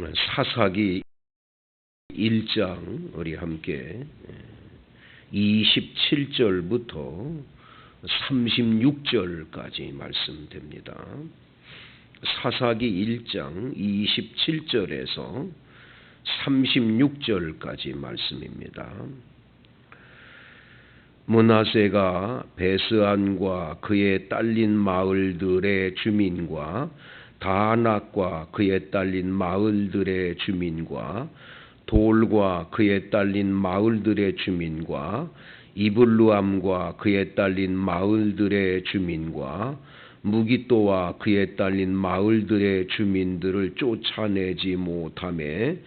사사기 1장 우리 함께 27절부터 36절까지 말씀됩니다. 사사기 1장 27절에서 36절까지 말씀입니다. 므낫세가 베스안과 그의 딸린 마을들의 주민과 다낙과 그의 딸린 마을들의 주민과 돌과 그의 딸린 마을들의 주민과 이블루암과 그의 딸린 마을들의 주민과 무기또와 그의 딸린 마을들의 주민들을 쫓아내지 못하매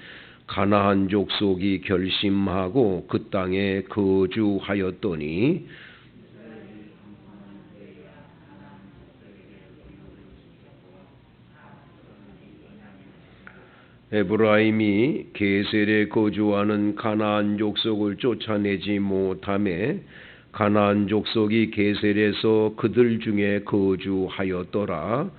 가나안 족속이 결심하고 그 땅에 거주하였더니 에브라임이 게셀에 거주하는 가나안 족속을 쫓아내지 못하매 가나안 족속이 게셀에서 그들 중에 거주하였더라.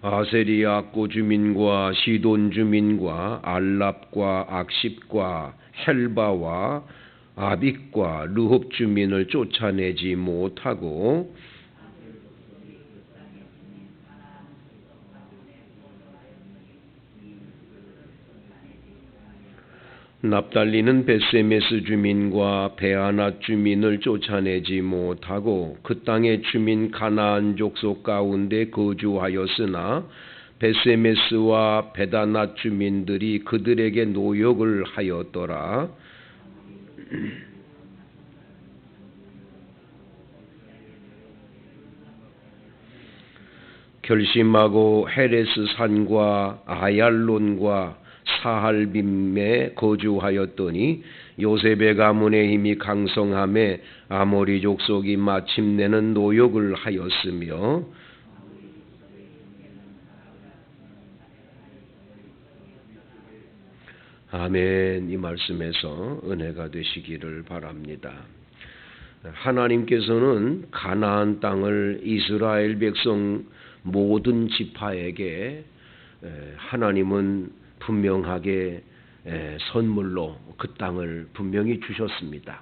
아셀이 악고 주민과 시돈 주민과 알랍과 악십과 헬바와 아빅과 르홉 주민을 쫓아내지 못하고 납달리는 벳세메스 주민과 베아낫 주민을 쫓아내지 못하고 그 땅의 주민 가나안 족속 가운데 거주하였으나 벳세메스와 베다낫 주민들이 그들에게 노역을 하였더라. 결심하고 헤레스 산과 아얄론과 사할빔에 거주하였더니 요셉의 가문의 힘이 강성함에 아모리 족속이 마침내는 노역을 하였으며 아멘. 이 말씀에서 은혜가 되시기를 바랍니다. 하나님께서는 가나안 땅을 이스라엘 백성 모든 지파에게 하나님은 분명하게 선물로 그 땅을 분명히 주셨습니다.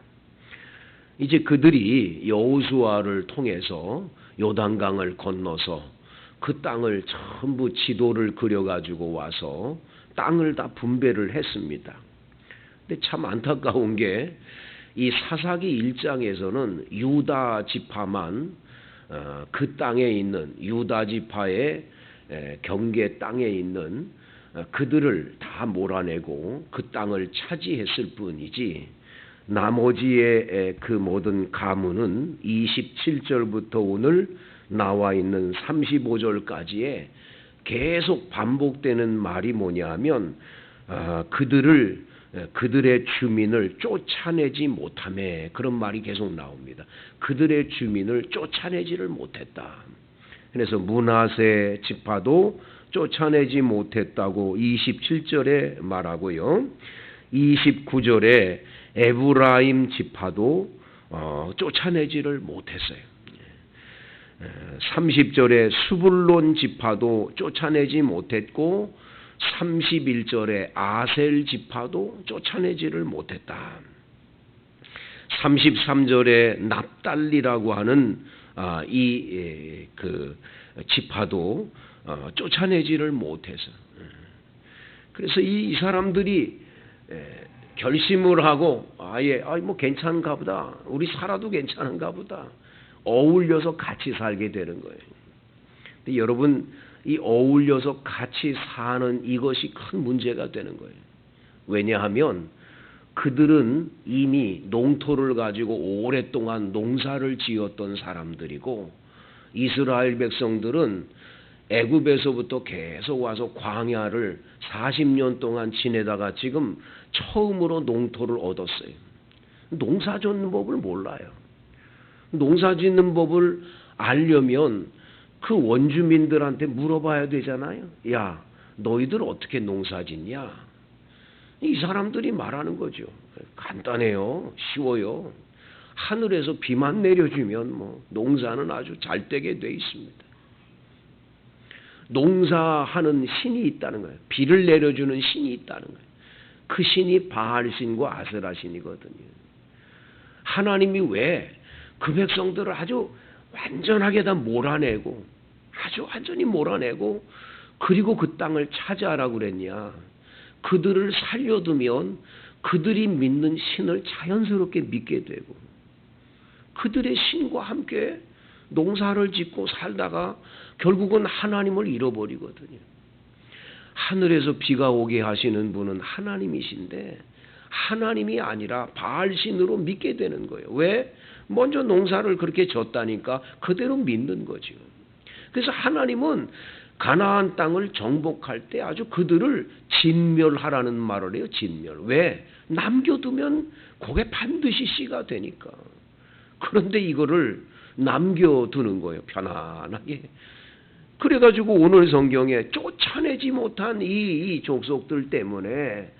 이제 그들이 여호수아를 통해서 요단강을 건너서 그 땅을 전부 지도를 그려가지고 와서 땅을 다 분배를 했습니다. 근데 참 안타까운 게 이 사사기 1장에서는 유다 지파만 그 땅에 있는 유다 지파의 경계 땅에 있는 그들을 다 몰아내고 그 땅을 차지했을 뿐이지 나머지의 그 모든 가문은 27절부터 오늘 나와 있는 35절까지에 계속 반복되는 말이 뭐냐 하면 그들의 주민을 쫓아내지 못하매 그런 말이 계속 나옵니다. 그들의 주민을 쫓아내지를 못했다. 그래서 므낫세 지파도 쫓아내지 못했다고 27절에 말하고요. 29절에 에브라임 지파도 쫓아내지를 못했어요. 30절에 수불론 지파도 쫓아내지 못했고 31절에 아셀 지파도 쫓아내지를 못했다. 33절에 납달리라고 하는 그 지파도 쫓아내지를 못해서 그래서 이 사람들이 결심을 하고 뭐 괜찮은가 보다. 우리 살아도 괜찮은가 보다. 어울려서 같이 살게 되는 거예요. 근데 여러분 이 어울려서 같이 사는 이것이 큰 문제가 되는 거예요. 왜냐하면 그들은 이미 농토를 가지고 오랫동안 농사를 지었던 사람들이고 이스라엘 백성들은 애굽에서부터 계속 와서 광야를 40년 동안 지내다가 지금 처음으로 농토를 얻었어요. 농사 짓는 법을 몰라요. 농사 짓는 법을 알려면 그 원주민들한테 물어봐야 되잖아요. 야, 너희들 어떻게 농사 짓냐? 이 사람들이 말하는 거죠. 간단해요. 쉬워요. 하늘에서 비만 내려주면 뭐 농사는 아주 잘 되게 돼 있습니다. 농사하는 신이 있다는 거예요. 비를 내려주는 신이 있다는 거예요. 그 신이 바알신과 아세라신이거든요. 하나님이 왜 그 백성들을 아주 완전하게 다 몰아내고 아주 완전히 몰아내고 그리고 그 땅을 차지하라고 그랬냐. 그들을 살려두면 그들이 믿는 신을 자연스럽게 믿게 되고 그들의 신과 함께 농사를 짓고 살다가 결국은 하나님을 잃어버리거든요. 하늘에서 비가 오게 하시는 분은 하나님이신데 하나님이 아니라 바알신으로 믿게 되는 거예요. 왜? 먼저 농사를 그렇게 졌다니까 그대로 믿는 거죠. 그래서 하나님은 가나안 땅을 정복할 때 아주 그들을 진멸하라는 말을 해요. 진멸. 왜? 남겨두면 그게 반드시 씨가 되니까. 그런데 이거를 남겨두는 거예요. 편안하게. 그래가지고 오늘 성경에 쫓아내지 못한 이 족속들 때문에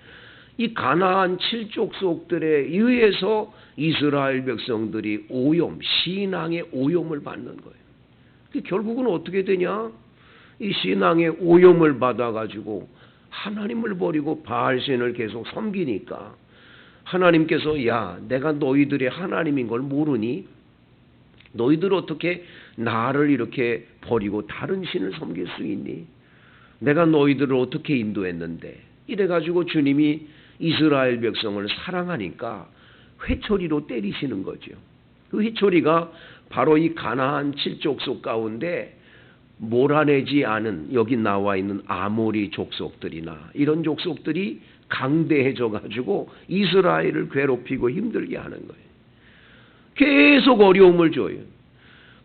이 가나안 7족속들에 의해서 이스라엘 백성들이 오염, 신앙의 오염을 받는 거예요. 결국은 어떻게 되냐? 이 신앙의 오염을 받아가지고 하나님을 버리고 바알신을 계속 섬기니까 하나님께서 야, 내가 너희들의 하나님인 걸 모르니? 너희들 어떻게 나를 이렇게 버리고 다른 신을 섬길 수 있니? 내가 너희들을 어떻게 인도했는데? 이래가지고 주님이 이스라엘 백성을 사랑하니까 회초리로 때리시는 거죠. 그 회초리가 바로 이 가나안 7족속 가운데 몰아내지 않은 여기 나와 있는 아모리 족속들이나 이런 족속들이 강대해져 가지고 이스라엘을 괴롭히고 힘들게 하는 거예요. 계속 어려움을 줘요.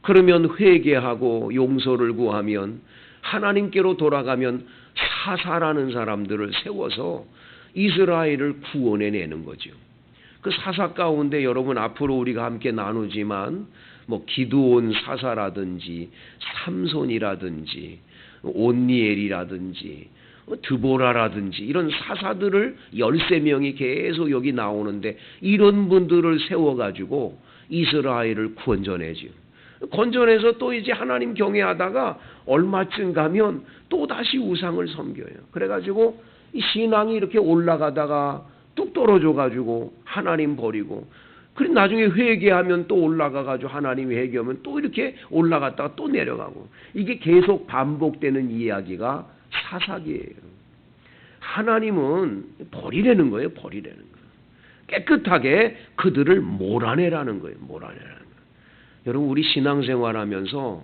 그러면 회개하고 용서를 구하면 하나님께로 돌아가면 사사라는 사람들을 세워서 이스라엘을 구원해내는 거죠. 그 사사 가운데 여러분 앞으로 우리가 함께 나누지만 뭐 기드온 사사라든지 삼손이라든지 온니엘이라든지 드보라라든지 이런 사사들을 13명이 계속 여기 나오는데 이런 분들을 세워가지고 이스라엘을 건져내죠. 건져내서 또 이제 하나님 경외하다가 얼마쯤 가면 또 다시 우상을 섬겨요. 그래가지고 이 신앙이 이렇게 올라가다가 뚝 떨어져가지고 하나님 버리고 그리고 나중에 회개하면 또 올라가가지고 하나님 회개하면 또 이렇게 올라갔다가 또 내려가고 이게 계속 반복되는 이야기가 사사기예요. 하나님은 버리라는 거예요. 버리라는 거예요. 깨끗하게 그들을 몰아내라는 거예요. 몰아내라는 거예요. 여러분 우리 신앙생활하면서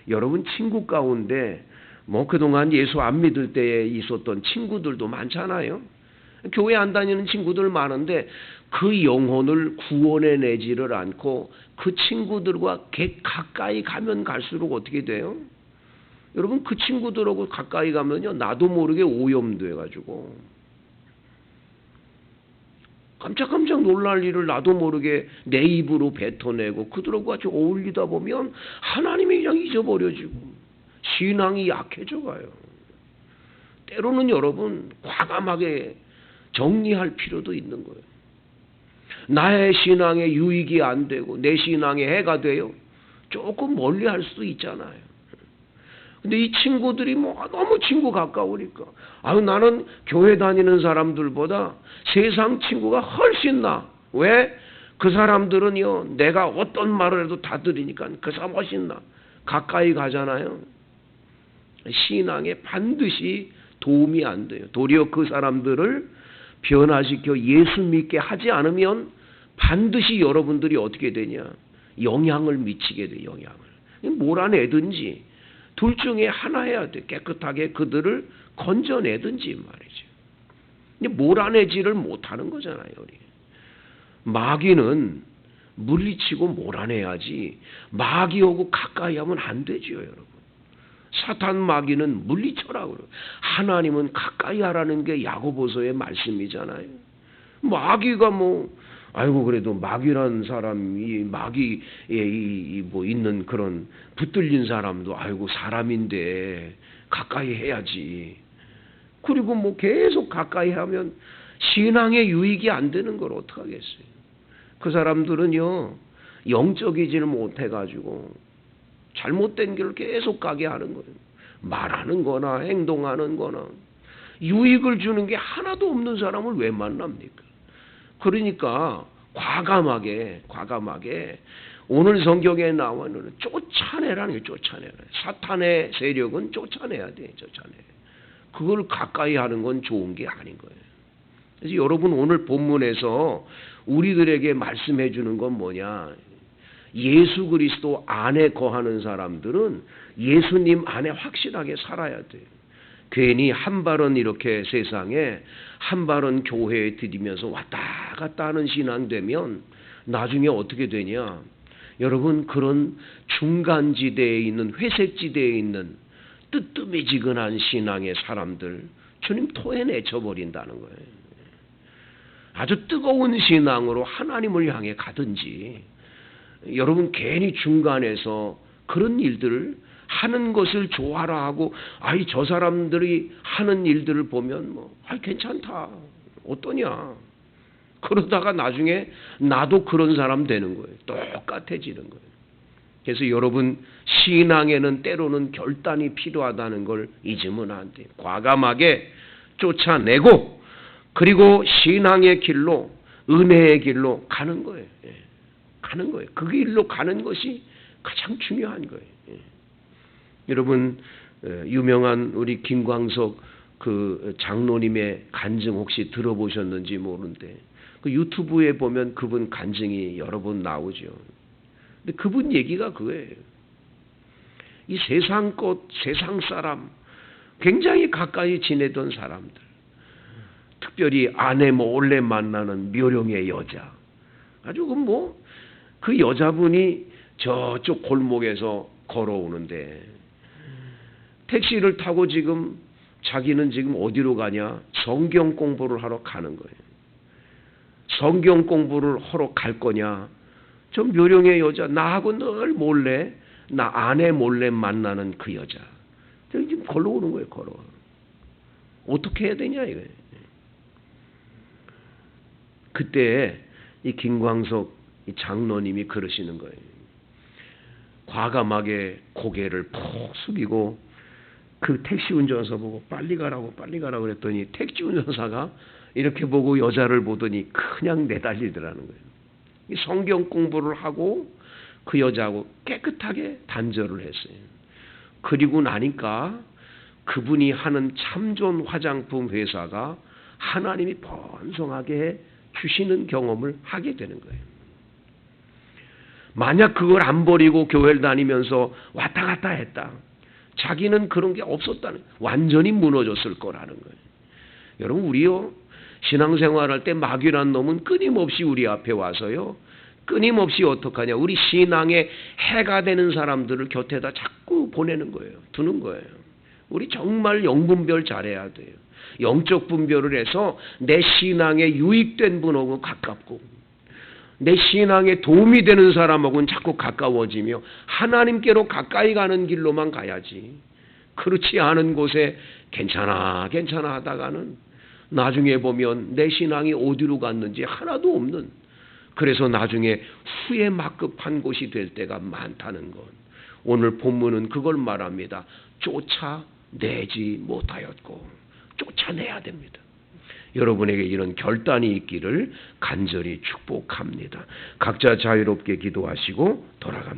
여러분 친구 가운데 뭐 그동안 예수 안 믿을 때에 있었던 친구들도 많잖아요. 교회 안 다니는 친구들 많은데 그 영혼을 구원해내지를 않고 그 친구들과 가까이 가면 갈수록 어떻게 돼요? 여러분 그 친구들하고 가까이 가면요 나도 모르게 오염돼가지고 깜짝깜짝 놀랄 일을 나도 모르게 내 입으로 뱉어내고 그들하고 같이 어울리다 보면 하나님이 그냥 잊어버려지고 신앙이 약해져 가요. 때로는 여러분 과감하게 정리할 필요도 있는 거예요. 나의 신앙에 유익이 안 되고 내 신앙에 해가 돼요. 조금 멀리 할 수도 있잖아요. 근데 이 친구들이 뭐 너무 친구 가까우니까 나는 교회 다니는 사람들보다 세상 친구가 훨씬 나. 왜? 그 사람들은요 내가 어떤 말을 해도 다 들으니까 그 사람 훨씬 나. 가까이 가잖아요. 신앙에 반드시 도움이 안 돼요. 도리어 그 사람들을 변화시켜 예수 믿게 하지 않으면 반드시 여러분들이 어떻게 되냐? 영향을 미치게 돼요. 영향을. 몰아내든지 둘 중에 하나 해야 돼. 깨끗하게 그들을 건져내든지 말이죠. 근데 몰아내지를 못하는 거잖아요. 우리. 마귀는 물리치고 몰아내야지 마귀하고 가까이 하면 안 되지요. 여러분. 사탄 마귀는 물리쳐라고 그래요. 하나님은 가까이 하라는 게 야고보서의 말씀이잖아요. 마귀가 그래도 마귀라는 사람이 마귀에 뭐 있는 그런 붙들린 사람도 사람인데 가까이 해야지. 그리고 계속 가까이 하면 신앙의 유익이 안 되는 걸 어떡하겠어요. 그 사람들은요, 영적이지를 못해가지고 잘못된 길을 계속 가게 하는 거예요. 말하는 거나 행동하는 거나 유익을 주는 게 하나도 없는 사람을 왜 만납니까? 그러니까 과감하게 오늘 성경에 나오는 쫓아내라는 게 쫓아내라. 사탄의 세력은 쫓아내야 돼. 그걸 가까이 하는 건 좋은 게 아닌 거예요. 그래서 여러분 오늘 본문에서 우리들에게 말씀해 주는 건 뭐냐? 예수 그리스도 안에 거하는 사람들은 예수님 안에 확실하게 살아야 돼요. 괜히 한 발은 이렇게 세상에 한 발은 교회에 들이면서 왔다 갔다 하는 신앙 되면 나중에 어떻게 되냐? 여러분 그런 중간지대에 있는 회색지대에 있는 뜨뜨미지근한 신앙의 사람들 주님 토해내쳐버린다는 거예요. 아주 뜨거운 신앙으로 하나님을 향해 가든지 여러분 괜히 중간에서 그런 일들을 하는 것을 좋아라 하고 저 사람들이 하는 일들을 보면 괜찮다 어떠냐 그러다가 나중에 나도 그런 사람 되는 거예요. 똑같아지는 거예요. 그래서 여러분 신앙에는 때로는 결단이 필요하다는 걸 잊으면 안 돼요. 과감하게 쫓아내고 그리고 신앙의 길로 은혜의 길로 가는 거예요. 가는 거예요. 그 길로 가는 것이 가장 중요한 거예요. 여러분 유명한 우리 김광석 그 장로님의 간증 혹시 들어보셨는지 모르는데 그 유튜브에 보면 그분 간증이 여러 번 나오죠. 근데 그분 얘기가 그거예요. 이 세상 것, 세상 사람, 굉장히 가까이 지내던 사람들, 특별히 아내 몰래 만나는 묘령의 여자, 아주 그 여자분이 저쪽 골목에서 걸어오는데 택시를 타고 자기는 지금 어디로 가냐? 성경 공부를 하러 가는 거예요. 성경 공부를 하러 갈 거냐? 저 묘령의 여자, 나하고 늘 몰래, 나 아내 몰래 만나는 그 여자. 지금 걸어오는 거예요, 걸어. 어떻게 해야 되냐, 이거예요. 그때 이 김광석 이 장로님이 그러시는 거예요. 과감하게 고개를 푹 숙이고 그 택시 운전사 보고 빨리 가라고 그랬더니 택시 운전사가 이렇게 보고 여자를 보더니 그냥 내달리더라는 거예요. 성경 공부를 하고 그 여자하고 깨끗하게 단절을 했어요. 그리고 나니까 그분이 하는 참존 화장품 회사가 하나님이 번성하게 주시는 경험을 하게 되는 거예요. 만약 그걸 안 버리고 교회를 다니면서 왔다 갔다 했다. 자기는 그런 게 없었다는, 완전히 무너졌을 거라는 거예요. 여러분 우리요 신앙생활할 때 마귀란 놈은 끊임없이 우리 앞에 와서요 끊임없이 어떡하냐, 우리 신앙에 해가 되는 사람들을 곁에다 자꾸 보내는 거예요. 두는 거예요. 우리 정말 영분별 잘해야 돼요. 영적 분별을 해서 내 신앙에 유익된 분하고 가깝고 내 신앙에 도움이 되는 사람하고는 자꾸 가까워지며 하나님께로 가까이 가는 길로만 가야지. 그렇지 않은 곳에 괜찮아 하다가는 나중에 보면 내 신앙이 어디로 갔는지 하나도 없는, 그래서 나중에 후회 막급한 곳이 될 때가 많다는 것. 오늘 본문은 그걸 말합니다. 쫓아내지 못하였고 쫓아내야 됩니다. 여러분에게 이런 결단이 있기를 간절히 축복합니다. 각자 자유롭게 기도하시고 돌아갑니다.